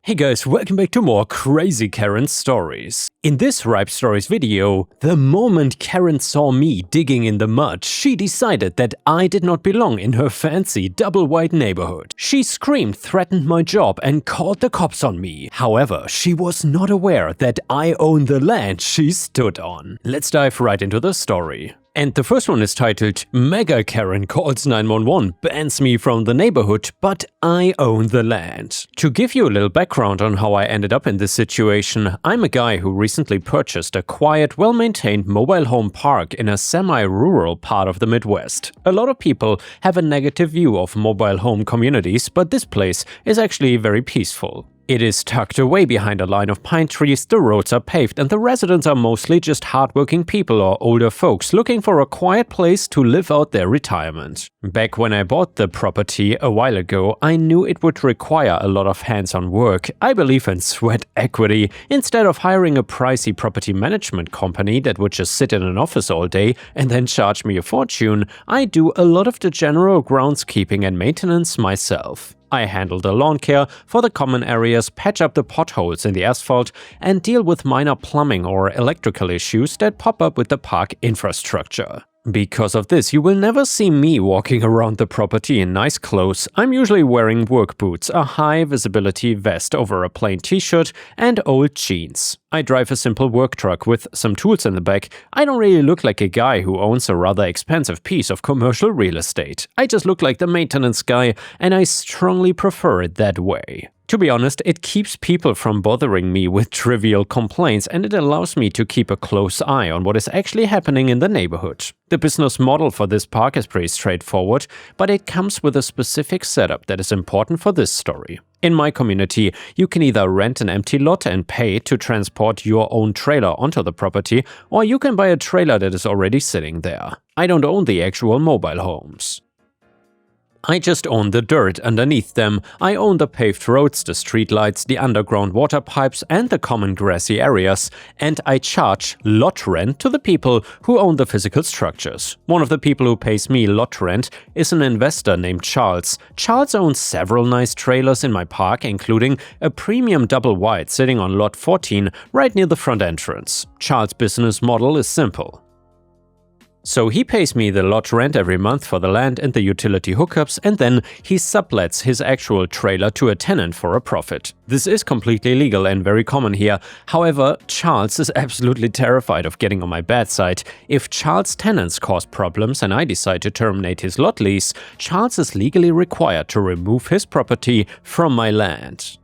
Hey guys, welcome back to more crazy Karen stories. In this Ripe Stories video, the moment Karen saw me digging in the mud, she decided that I did not belong in her fancy double-wide neighborhood. She screamed, threatened my job, and called the cops on me. However, she was not aware that I own the land she stood on. Let's dive right into the story. And the first one is titled, Mega Karen calls 911, bans me from the neighborhood, but I own the land. To give you a little background on how I ended up in this situation, I'm a guy who recently purchased a quiet, well-maintained mobile home park in a semi-rural part of the Midwest. A lot of people have a negative view of mobile home communities, but this place is actually very peaceful. It is tucked away behind a line of pine trees, the roads are paved, and the residents are mostly just hardworking people or older folks looking for a quiet place to live out their retirement. Back when I bought the property a while ago, I knew it would require a lot of hands-on work. I believe in sweat equity. Instead of hiring a pricey property management company that would just sit in an office all day and then charge me a fortune, I do a lot of the general groundskeeping and maintenance myself. I handle the lawn care for the common areas, patch up the potholes in the asphalt, and deal with minor plumbing or electrical issues that pop up with the park infrastructure. Because of this, you will never see me walking around the property in nice clothes. I'm usually wearing work boots, a high-visibility vest over a plain t-shirt, and old jeans. I drive a simple work truck with some tools in the back. I don't really look like a guy who owns a rather expensive piece of commercial real estate. I just look like the maintenance guy, and I strongly prefer it that way. To be honest, it keeps people from bothering me with trivial complaints, and it allows me to keep a close eye on what is actually happening in the neighborhood. The business model for this park is pretty straightforward, but it comes with a specific setup that is important for this story. In my community, you can either rent an empty lot and pay to transport your own trailer onto the property, or you can buy a trailer that is already sitting there. I don't own the actual mobile homes. I just own the dirt underneath them. I own the paved roads, the streetlights, the underground water pipes, and the common grassy areas, and I charge lot rent to the people who own the physical structures. One of the people who pays me lot rent is an investor named Charles. Charles owns several nice trailers in my park, including a premium double-wide sitting on lot 14 right near the front entrance. Charles' business model is simple. So he pays me the lot rent every month for the land and the utility hookups, and then he sublets his actual trailer to a tenant for a profit. This is completely legal and very common here. However, Charles is absolutely terrified of getting on my bad side. If Charles' tenants cause problems and I decide to terminate his lot lease, Charles is legally required to remove his property from my land.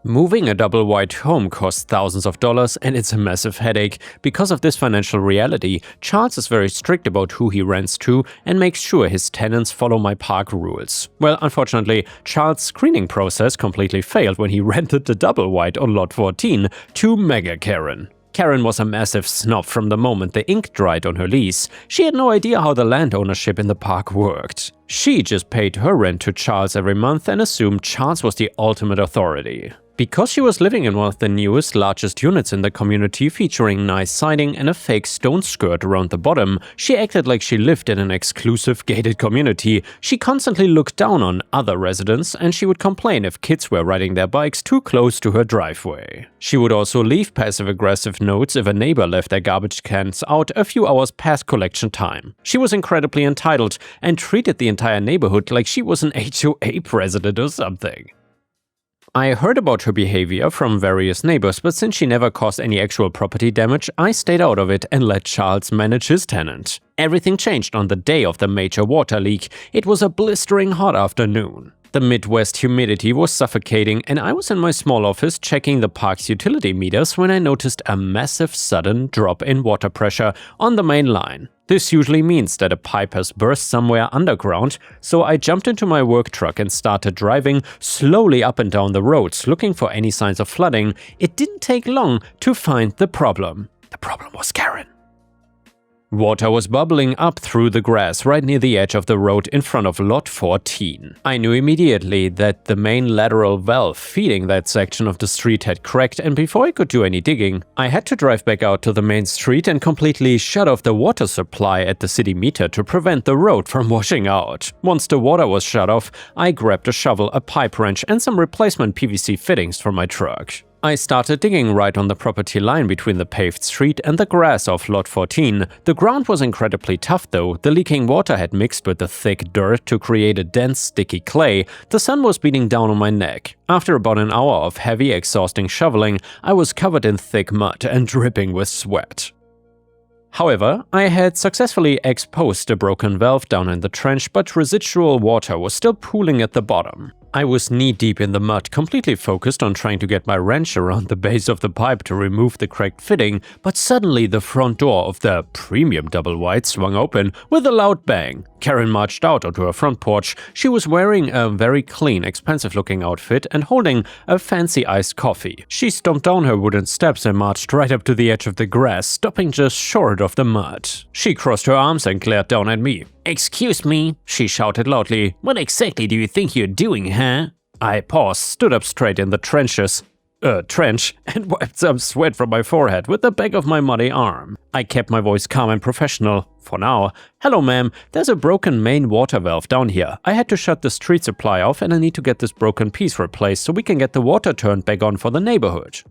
Moving a double-wide home costs thousands of dollars, and it's a massive headache. Because of this financial reality, Charles is very strict about who he rents to and makes sure his tenants follow my park rules. Well, unfortunately, Charles' screening process completely failed when he rented the double-wide on lot 14 to Mega Karen. Karen was a massive snob from the moment the ink dried on her lease. She had no idea how the land ownership in the park worked. She just paid her rent to Charles every month and assumed Charles was the ultimate authority. Because she was living in one of the newest, largest units in the community, featuring nice siding and a fake stone skirt around the bottom, she acted like she lived in an exclusive gated community. She constantly looked down on other residents, and she would complain if kids were riding their bikes too close to her driveway. She would also leave passive-aggressive notes if a neighbor left their garbage cans out a few hours past collection time. She was incredibly entitled and treated the entire neighborhood like she was an HOA president or something. I heard about her behavior from various neighbors, but since she never caused any actual property damage, I stayed out of it and let Charles manage his tenant. Everything changed on the day of the major water leak. It was a blistering hot afternoon. The Midwest humidity was suffocating, and I was in my small office checking the park's utility meters when I noticed a massive sudden drop in water pressure on the main line. This usually means that a pipe has burst somewhere underground, so I jumped into my work truck and started driving slowly up and down the roads looking for any signs of flooding. It didn't take long to find the problem. The problem was Karen. Water was bubbling up through the grass right near the edge of the road in front of lot 14. I knew immediately that the main lateral valve feeding that section of the street had cracked, and before I could do any digging, I had to drive back out to the main street and completely shut off the water supply at the city meter to prevent the road from washing out. Once the water was shut off, I grabbed a shovel, a pipe wrench and some replacement PVC fittings for my truck. I started digging right on the property line between the paved street and the grass of lot 14. The ground was incredibly tough though, the leaking water had mixed with the thick dirt to create a dense, sticky clay. The sun was beating down on my neck. After about an hour of heavy, exhausting shoveling, I was covered in thick mud and dripping with sweat. However, I had successfully exposed a broken valve down in the trench, but residual water was still pooling at the bottom. I was knee-deep in the mud, completely focused on trying to get my wrench around the base of the pipe to remove the cracked fitting, but suddenly the front door of the premium double wide swung open with a loud bang. Karen marched out onto her front porch. She was wearing a very clean, expensive-looking outfit and holding a fancy iced coffee. She stomped down her wooden steps and marched right up to the edge of the grass, stopping just short of the mud. She crossed her arms and glared down at me. "Excuse me," she shouted loudly. "What exactly do you think you're doing, huh?" I paused, stood up straight in the trench, and wiped some sweat from my forehead with the back of my muddy arm. I kept my voice calm and professional. For now. "Hello, ma'am. There's a broken main water valve down here. I had to shut the street supply off and I need to get this broken piece replaced so we can get the water turned back on for the neighborhood."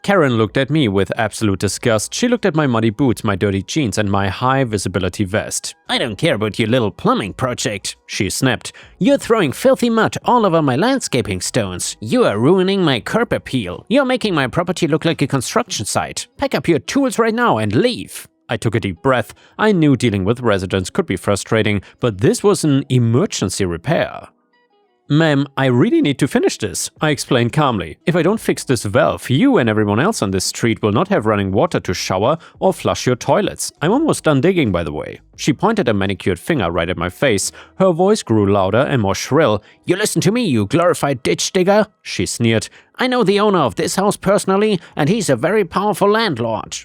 Karen looked at me with absolute disgust. She looked at my muddy boots, my dirty jeans, and my high-visibility vest. "I don't care about your little plumbing project," she snapped. "You're throwing filthy mud all over my landscaping stones. You are ruining my curb appeal. You're making my property look like a construction site. Pack up your tools right now and leave." I took a deep breath. I knew dealing with residents could be frustrating, but this was an emergency repair. "Ma'am, I really need to finish this," I explained calmly. "If I don't fix this valve, you and everyone else on this street will not have running water to shower or flush your toilets. I'm almost done digging, by the way." She pointed a manicured finger right at my face. Her voice grew louder and more shrill. "You listen to me, you glorified ditch digger," she sneered. "I know the owner of this house personally, and he's a very powerful landlord.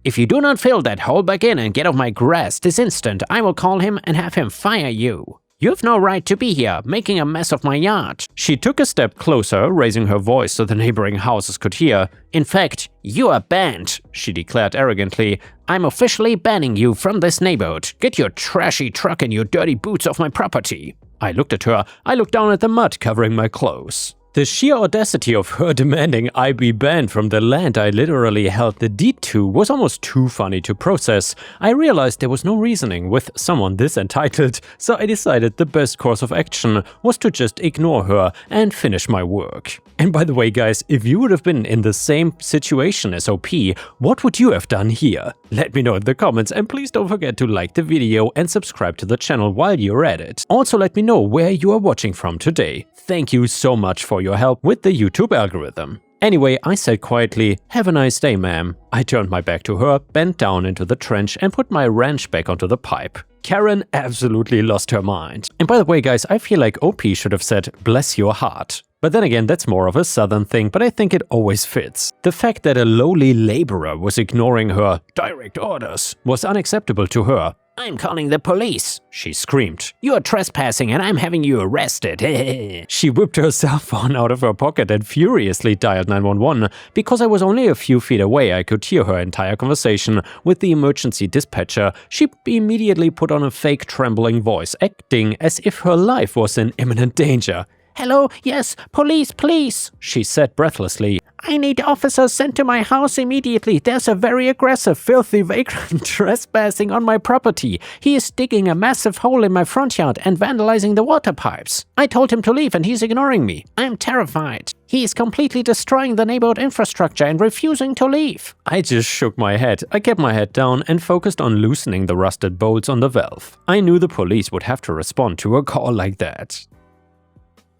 If you do not fill that hole back in and get off my grass this instant, I will call him and have him fire you. You have no right to be here, making a mess of my yard." She took a step closer, raising her voice so the neighboring houses could hear. "In fact, you are banned," she declared arrogantly. "I'm officially banning you from this neighborhood. Get your trashy truck and your dirty boots off my property." I looked at her. I looked down at the mud covering my clothes. The sheer audacity of her demanding I be banned from the land I literally held the deed to was almost too funny to process. I realized there was no reasoning with someone this entitled, so I decided the best course of action was to just ignore her and finish my work. And by the way, guys, if you would have been in the same situation as OP, what would you have done here? Let me know in the comments, and please don't forget to like the video and subscribe to the channel while you're at it. Also, let me know where you are watching from today. Thank you so much for your help with the YouTube algorithm. Anyway, I said quietly, "Have a nice day, ma'am." I turned my back to her, bent down into the trench and put my wrench back onto the pipe. Karen absolutely lost her mind. And by the way, guys, I feel like OP should have said, "Bless your heart." But then again, that's more of a southern thing, but I think it always fits. The fact that a lowly laborer was ignoring her direct orders was unacceptable to her. "I'm calling the police," she screamed. "You're trespassing and I'm having you arrested." She whipped her cell phone out of her pocket and furiously dialed 911. Because I was only a few feet away, I could hear her entire conversation with the emergency dispatcher. She immediately put on a fake trembling voice, acting as if her life was in imminent danger. "Hello, yes, police, please," she said breathlessly. "I need officers sent to my house immediately. There's a very aggressive, filthy vagrant trespassing on my property. He is digging a massive hole in my front yard and vandalizing the water pipes. I told him to leave and he's ignoring me. I'm terrified. He is completely destroying the neighborhood infrastructure and refusing to leave." I just shook my head. I kept my head down and focused on loosening the rusted bolts on the valve. I knew the police would have to respond to a call like that.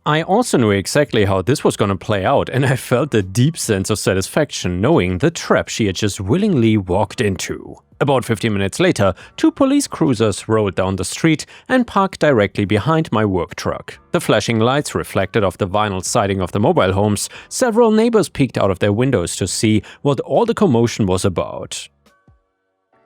I also knew exactly how this was going to play out, and I felt a deep sense of satisfaction knowing the trap she had just willingly walked into. About 15 minutes later, 2 police cruisers rolled down the street and parked directly behind my work truck. The flashing lights reflected off the vinyl siding of the mobile homes. Several neighbors peeked out of their windows to see what all the commotion was about.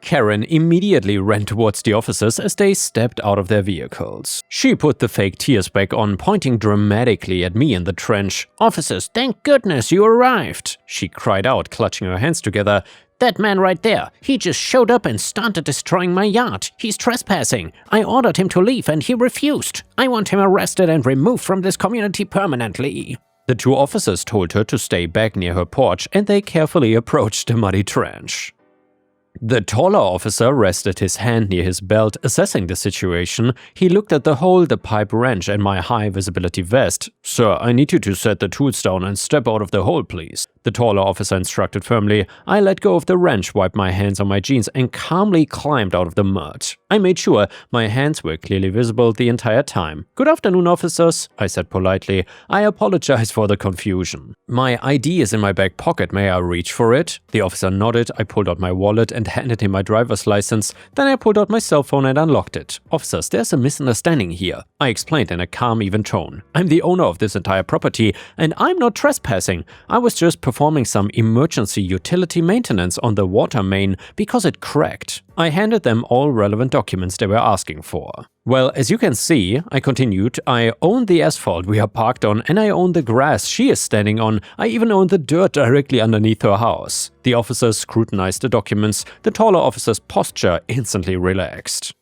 Karen immediately ran towards the officers as they stepped out of their vehicles. She put the fake tears back on, pointing dramatically at me in the trench. "Officers, thank goodness you arrived!" she cried out, clutching her hands together. "That man right there, he just showed up and started destroying my yard. He's trespassing. I ordered him to leave and he refused. I want him arrested and removed from this community permanently." The two officers told her to stay back near her porch, and they carefully approached the muddy trench. The taller officer rested his hand near his belt, assessing the situation. He looked at the hole, the pipe wrench, and my high-visibility vest. "Sir, I need you to set the tools down and step out of the hole, please," the taller officer instructed firmly. I let go of the wrench, wiped my hands on my jeans, and calmly climbed out of the mud. I made sure my hands were clearly visible the entire time. "Good afternoon, officers," I said politely. "I apologize for the confusion. My ID is in my back pocket. May I reach for it?" The officer nodded. I pulled out my wallet and handed him my driver's license. Then I pulled out my cell phone and unlocked it. "Officers, there's a misunderstanding here," I explained in a calm, even tone. "I'm the owner of this entire property, and I'm not trespassing. I was just performing some emergency utility maintenance on the water main because it cracked." I handed them all relevant documents they were asking for. "Well, as you can see," I continued, "I own the asphalt we are parked on, and I own the grass she is standing on. I even own the dirt directly underneath her house." The officers scrutinized the documents. The taller officer's posture instantly relaxed.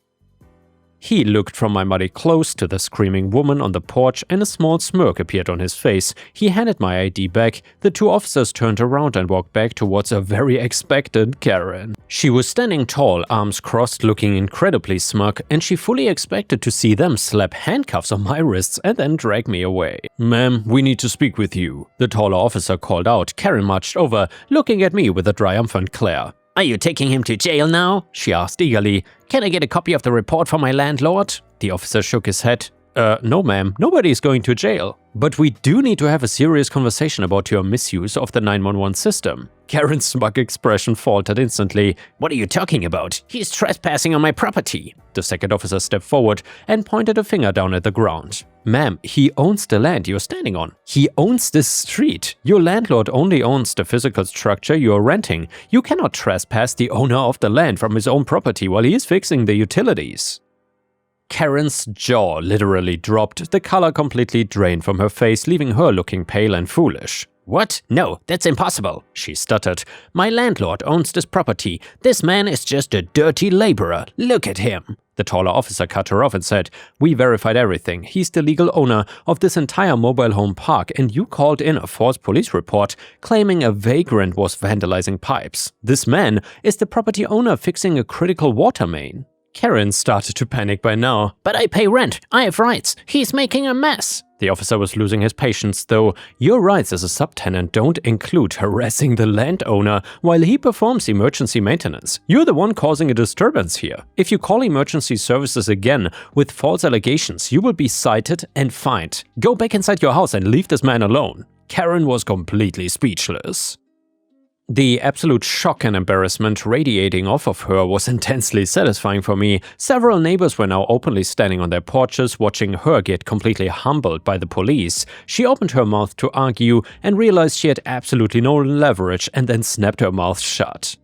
He looked from my muddy clothes to the screaming woman on the porch, and a small smirk appeared on his face. He handed my ID back. The two officers turned around and walked back towards a very expectant Karen. She was standing tall, arms crossed, looking incredibly smug, and she fully expected to see them slap handcuffs on my wrists and then drag me away. "Ma'am, we need to speak with you," the taller officer called out. Karen marched over, looking at me with a triumphant glare. "Are you taking him to jail now?" she asked eagerly. "Can I get a copy of the report from my landlord?" The officer shook his head. No ma'am, nobody is going to jail. But we do need to have a serious conversation about your misuse of the 911 system." Karen's smug expression faltered instantly. "What are you talking about? He's trespassing on my property." The second officer stepped forward and pointed a finger down at the ground. "Ma'am, he owns the land you're standing on. He owns this street. Your landlord only owns the physical structure you're renting. You cannot trespass the owner of the land from his own property while he is fixing the utilities." Karen's jaw literally dropped, the color completely drained from her face, leaving her looking pale and foolish. "What? No, that's impossible," she stuttered. "My landlord owns this property. This man is just a dirty laborer. Look at him." The taller officer cut her off and said, "We verified everything. He's the legal owner of this entire mobile home park, and you called in a false police report claiming a vagrant was vandalizing pipes. This man is the property owner fixing a critical water main." Karen started to panic by now. "But I pay rent. I have rights. He's making a mess." The officer was losing his patience, though. "Your rights as a subtenant don't include harassing the landowner while he performs emergency maintenance. You're the one causing a disturbance here. If you call emergency services again with false allegations, you will be cited and fined. Go back inside your house and leave this man alone." Karen was completely speechless. The absolute shock and embarrassment radiating off of her was intensely satisfying for me. Several neighbors were now openly standing on their porches, watching her get completely humbled by the police. She opened her mouth to argue and realized she had absolutely no leverage, and then snapped her mouth shut.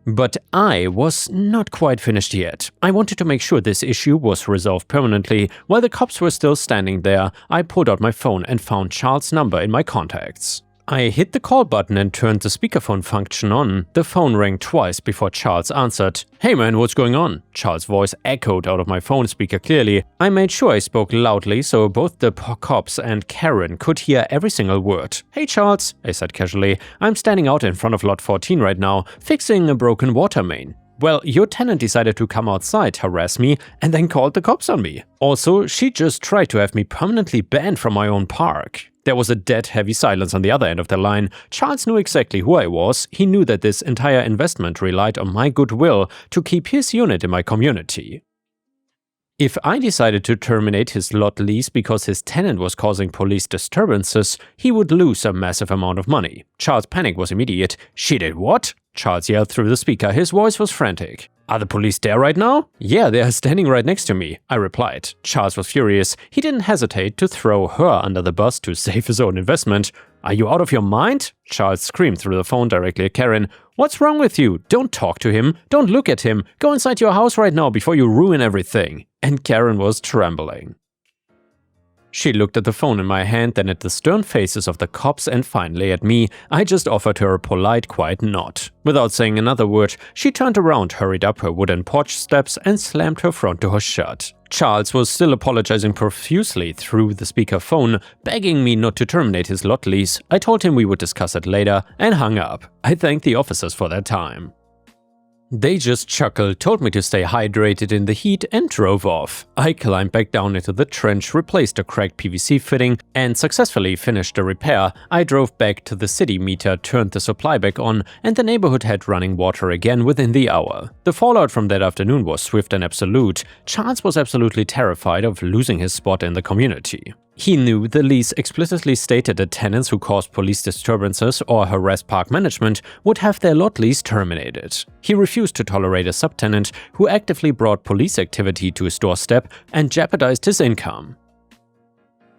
But I was not quite finished yet. I wanted to make sure this issue was resolved permanently. While the cops were still standing there, I pulled out my phone and found Charles' number in my contacts. I hit the call button and turned the speakerphone function on. The phone rang twice before Charles answered. "Hey man, what's going on?" Charles' voice echoed out of my phone speaker clearly. I made sure I spoke loudly so both the cops and Karen could hear every single word. "Hey Charles," I said casually, "I'm standing out in front of lot 14 right now, fixing a broken water main. Well, your tenant decided to come outside, harass me, and then called the cops on me. Also, she just tried to have me permanently banned from my own park." There was a dead heavy silence on the other end of the line. Charles knew exactly who I was. He knew that this entire investment relied on my goodwill to keep his unit in my community. If I decided to terminate his lot lease because his tenant was causing police disturbances, he would lose a massive amount of money. Charles' panic was immediate. "She did what?" Charles yelled through the speaker. His voice was frantic. "Are the police there right now?" "Yeah, they are standing right next to me," I replied. Charles was furious. He didn't hesitate to throw her under the bus to save his own investment. "Are you out of your mind?" Charles screamed through the phone directly at Karen. "What's wrong with you? Don't talk to him. Don't look at him. Go inside your house right now before you ruin everything." And Karen was trembling. She looked at the phone in my hand, then at the stern faces of the cops, and finally at me. I just offered her a polite, quiet nod. Without saying another word, she turned around, hurried up her wooden porch steps, and slammed her front door shut. Charles was still apologizing profusely through the speakerphone, begging me not to terminate his lot lease. I told him we would discuss it later, and hung up. I thanked the officers for their time. They just chuckled, told me to stay hydrated in the heat, and drove off. I climbed back down into the trench, replaced a cracked PVC fitting, and successfully finished the repair. I drove back to the city meter, turned the supply back on, and the neighborhood had running water again within the hour. The fallout from that afternoon was swift and absolute. Charles was absolutely terrified of losing his spot in the community. He knew the lease explicitly stated that tenants who caused police disturbances or harassed park management would have their lot lease terminated. He refused to tolerate a subtenant who actively brought police activity to his doorstep and jeopardized his income.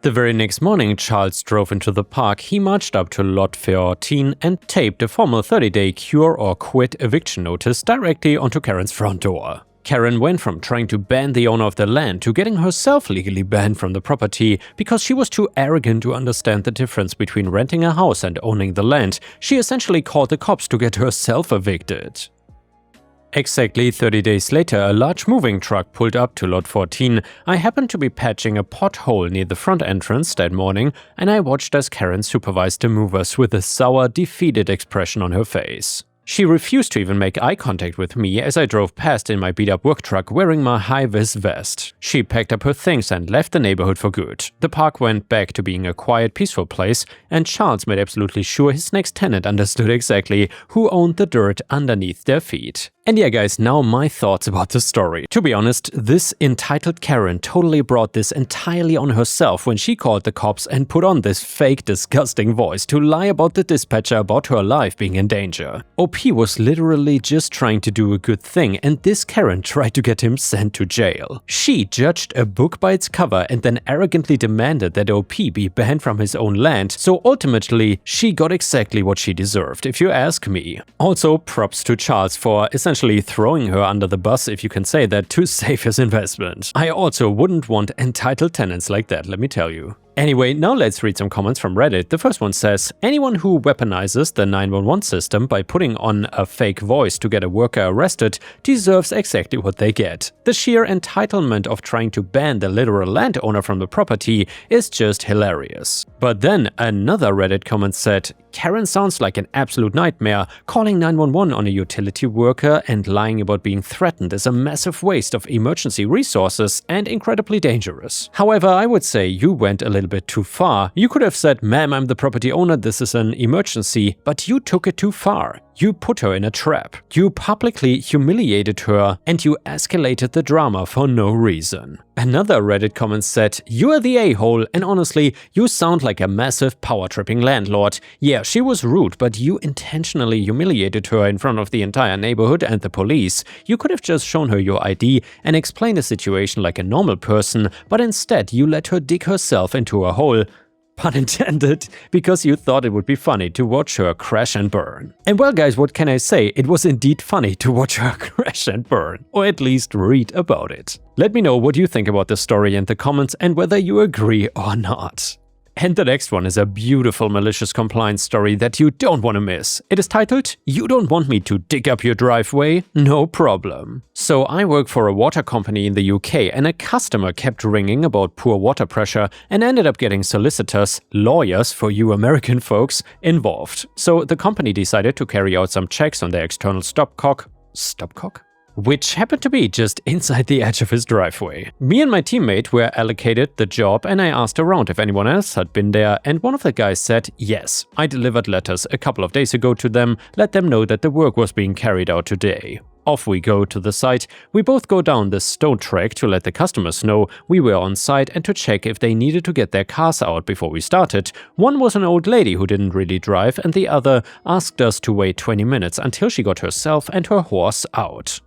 The very next morning, Charles drove into the park. He marched up to Lot 14 and taped a formal 30-day cure or quit eviction notice directly onto Karen's front door. Karen went from trying to ban the owner of the land to getting herself legally banned from the property because she was too arrogant to understand the difference between renting a house and owning the land. She essentially called the cops to get herself evicted. Exactly 30 days later, a large moving truck pulled up to Lot 14. I happened to be patching a pothole near the front entrance that morning, and I watched as Karen supervised the movers with a sour, defeated expression on her face. She refused to even make eye contact with me as I drove past in my beat-up work truck wearing my high-vis vest. She packed up her things and left the neighborhood for good. The park went back to being a quiet, peaceful place, and Charles made absolutely sure his next tenant understood exactly who owned the dirt underneath their feet. And yeah guys, now my thoughts about the story. To be honest, this entitled Karen totally brought this entirely on herself when she called the cops and put on this fake, disgusting voice to lie about the dispatcher about her life being in danger. OP was literally just trying to do a good thing, and this Karen tried to get him sent to jail. She judged a book by its cover and then arrogantly demanded that OP be banned from his own land, so ultimately she got exactly what she deserved, if you ask me. Also, props to Charles for essentially throwing her under the bus, if you can say that, to save his investment. I also wouldn't want entitled tenants like that, let me tell you. Anyway, now let's read some comments from Reddit. The first one says, anyone who weaponizes the 911 system by putting on a fake voice to get a worker arrested deserves exactly what they get. The sheer entitlement of trying to ban the literal landowner from the property is just hilarious. But then another Reddit comment said, Karen sounds like an absolute nightmare. Calling 911 on a utility worker and lying about being threatened is a massive waste of emergency resources and incredibly dangerous. However, I would say you went a little bit too far. You could have said, ma'am, I'm the property owner, this is an emergency, but you took it too far. You put her in a trap. You publicly humiliated her and you escalated the drama for no reason. Another Reddit comment said, you are the a-hole, and honestly, you sound like a massive power-tripping landlord. Yeah, she was rude, but you intentionally humiliated her in front of the entire neighborhood and the police. You could have just shown her your ID and explained the situation like a normal person, but instead you let her dig herself into a hole. Pun intended, because you thought it would be funny to watch her crash and burn. And well guys, what can I say? It was indeed funny to watch her crash and burn, or at least read about it. Let me know what you think about this story in the comments and whether you agree or not. And the next one is a beautiful malicious compliance story that you don't want to miss. It is titled, You Don't Want Me to Dig Up Your Driveway? No problem. So I work for a water company in the UK and a customer kept ringing about poor water pressure and ended up getting solicitors, lawyers for you American folks, involved. So the company decided to carry out some checks on their external stopcock? Which happened to be just inside the edge of his driveway. Me and my teammate were allocated the job and I asked around if anyone else had been there, and one of the guys said, yes, I delivered letters a couple of days ago to them, let them know that the work was being carried out today. Off we go to the site. We both go down the stone track to let the customers know we were on site and to check if they needed to get their cars out before we started. One was an old lady who didn't really drive, and the other asked us to wait 20 minutes until she got herself and her horse out.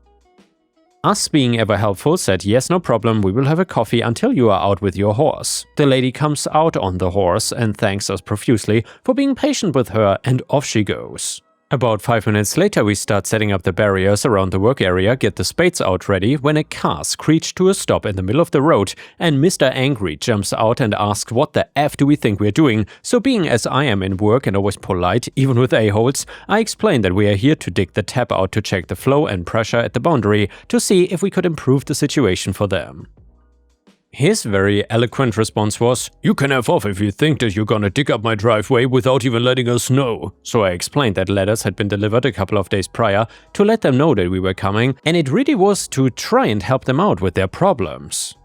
Us being ever helpful said yes, no problem, we will have a coffee until you are out with your horse. The lady comes out on the horse and thanks us profusely for being patient with her, and off she goes. About 5 minutes later we start setting up the barriers around the work area, get the spades out ready, when a car screeched to a stop in the middle of the road and Mr. Angry jumps out and asks what the F do we think we're doing. So being as I am in work and always polite, even with a-holes, I explained that we are here to dig the tap out to check the flow and pressure at the boundary to see if we could improve the situation for them. His very eloquent response was, "You can F off if you think that you're gonna dig up my driveway without even letting us know." So I explained that letters had been delivered a couple of days prior to let them know that we were coming, and it really was to try and help them out with their problems.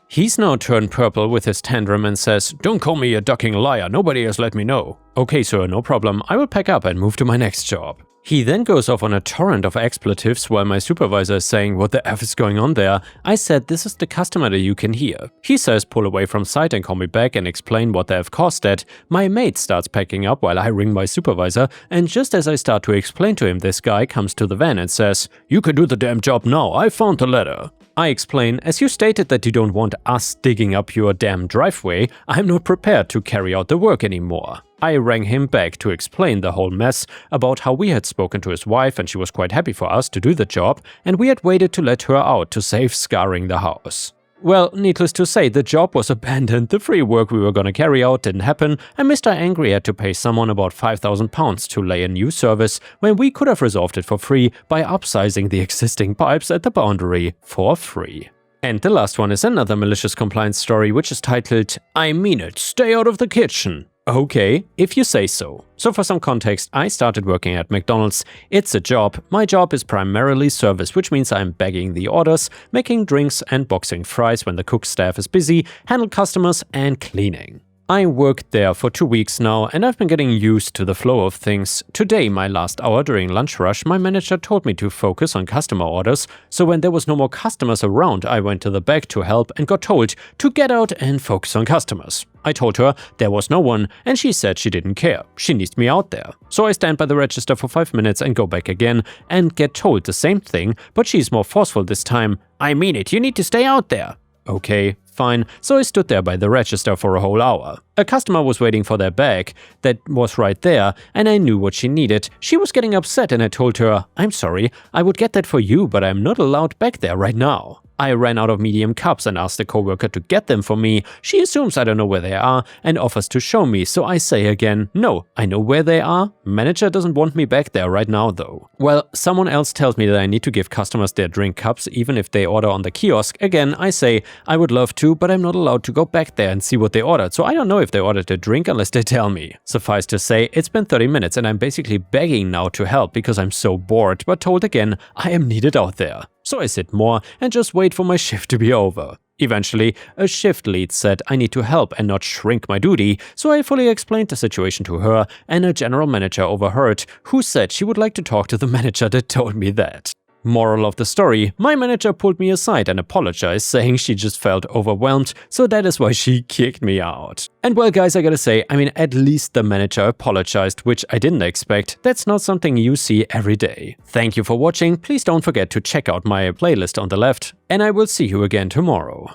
He's now turned purple with his tantrum and says, "Don't call me a ducking liar, nobody has let me know." Okay sir, no problem, I will pack up and move to my next job. He then goes off on a torrent of expletives while my supervisor is saying what the F is going on there. I said this is the customer that you can hear. He says pull away from sight and call me back and explain what the F caused that. My mate starts packing up while I ring my supervisor, and just as I start to explain to him, this guy comes to the van and says, "You can do the damn job now, I found the letter." I explain, as you stated that you don't want us digging up your damn driveway, I'm not prepared to carry out the work anymore. I rang him back to explain the whole mess about how we had spoken to his wife and she was quite happy for us to do the job, and we had waited to let her out to save scarring the house. Well, needless to say, the job was abandoned, the free work we were gonna carry out didn't happen, and Mr. Angry had to pay someone about £5,000 to lay a new service when we could have resolved it for free by upsizing the existing pipes at the boundary for free. And the last one is another malicious compliance story, which is titled, "I mean it, stay out of the kitchen." Okay, if you say so. So for some context, I started working at McDonald's. It's a job. My job is primarily service, which means I'm bagging the orders, making drinks and boxing fries when the cook staff is busy, handle customers and cleaning. I worked there for 2 weeks now and I've been getting used to the flow of things. Today, my last hour during lunch rush, my manager told me to focus on customer orders, so when there was no more customers around, I went to the back to help and got told to get out and focus on customers. I told her there was no one and she said she didn't care, she needs me out there. So I stand by the register for 5 minutes and go back again and get told the same thing, but she's more forceful this time. "I mean it, you need to stay out there." Okay, fine, so I stood there by the register for a whole hour. A customer was waiting for their bag that was right there, and I knew what she needed. She was getting upset and I told her, "I'm sorry, I would get that for you, but I'm not allowed back there right now." I ran out of medium cups and asked the coworker to get them for me. She assumes I don't know where they are and offers to show me, so I say again, "No, I know where they are. Manager doesn't want me back there right now though." Well, someone else tells me that I need to give customers their drink cups even if they order on the kiosk. Again, I say, "I would love to, but I'm not allowed to go back there and see what they ordered, so I don't know if they ordered a drink unless they tell me." Suffice to say, it's been 30 minutes and I'm basically begging now to help because I'm so bored, but told again I am needed out there. So I sit more and just wait for my shift to be over. Eventually, a shift lead said I need to help and not shrink my duty, so I fully explained the situation to her, and a general manager overheard, who said she would like to talk to the manager that told me that. Moral of the story, my manager pulled me aside and apologized, saying she just felt overwhelmed, so that is why she kicked me out. And well guys, I gotta say, I mean, at least the manager apologized, which I didn't expect. That's not something you see every day. Thank you for watching, please don't forget to check out my playlist on the left, and I will see you again tomorrow.